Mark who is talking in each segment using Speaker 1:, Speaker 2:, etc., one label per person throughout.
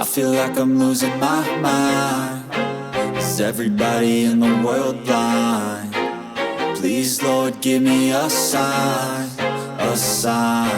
Speaker 1: I feel like I'm losing my mind. Is everybody in the world blind? Please, Lord, give me a sign, a sign.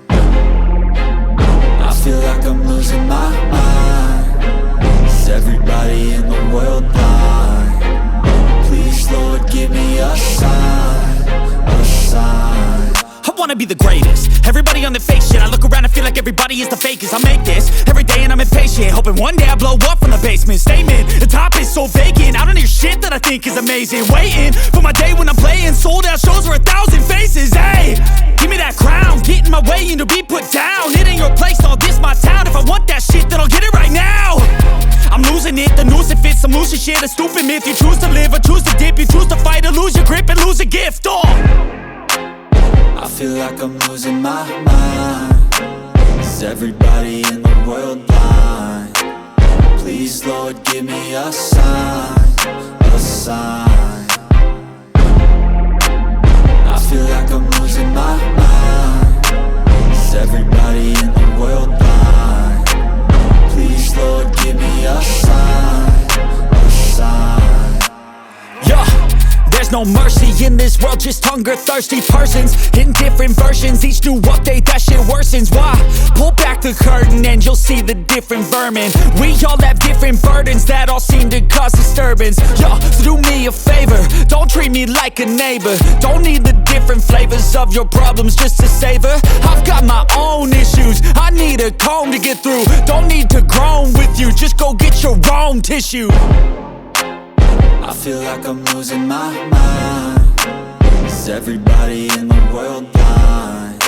Speaker 1: I feel like I'm losing my mind. Is everybody in the world blind? Please, Lord, give me a sign, a sign.
Speaker 2: I wanna be the greatest. Everybody on the fake shit. I look around and feel like everybody is the fakest. I make this every day and I'm impatient, hoping one day I blow up from the basement. Statement, the top is so vacant. I don't hear shit that I think is amazing. Waiting for my day when I'm playing sold out shows for 1,000 faces. Hey, give me that crown, get in my way and to be put down. It ain't your place, all this my town. If I want that shit, then I'll get it right now. I'm losing it, the noose it fits. I'm losing shit, a stupid myth. You choose to live or choose to dip. You choose to fight or lose your grip and lose a gift.
Speaker 1: I feel like I'm losing my mind. Is everybody in the world blind? Please, Lord, give me a sign, a sign. I feel like I'm losing my mind. Is everybody in the world blind? Please, Lord, give me a sign, a sign.
Speaker 2: Yeah. There's no mercy in this world, just hunger-thirsty persons in different versions. Each new update, that shit worsens. Why? Pull back the curtain and you'll see the different vermin. We all have different burdens that all seem to cause disturbance. Yo, so do me a favor, don't treat me like a neighbor. Don't need the different flavors of your problems just to savor. I've got my own issues, I need a comb to get through. Don't need to groan with you, just go get your own tissue.
Speaker 1: I feel like I'm losing my mind. Is everybody in the world blind?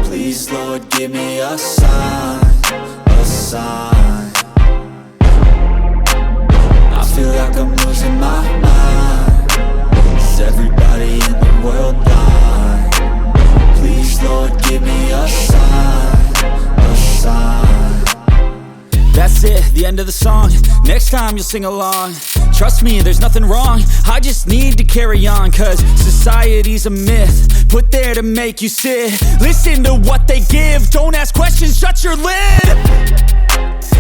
Speaker 1: Please, Lord, give me a sign, a sign. I feel like I'm losing my mind. Is everybody in the world blind? Please, Lord, give me a sign, a sign.
Speaker 2: That's it, the end of the song. Next time you'll sing along. Trust me, there's nothing wrong. I just need to carry on, cause society's a myth put there to make you sit. Listen to what they give. Don't ask questions, shut your lid.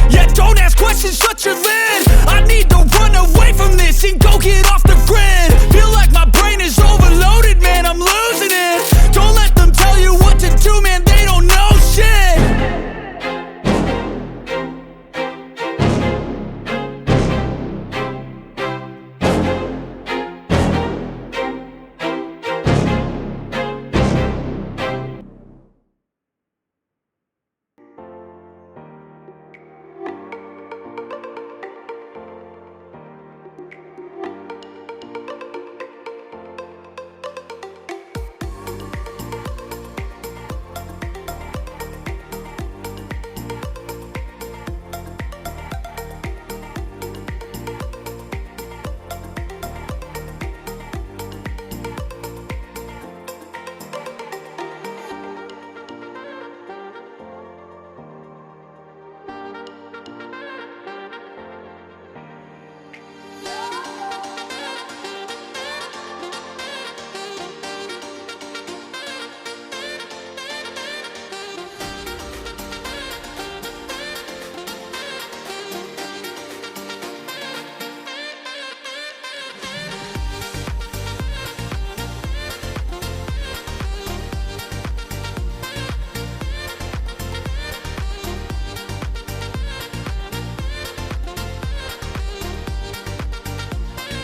Speaker 2: Yeah, don't ask questions, shut your lid. I need to run away from this and go get off the grid.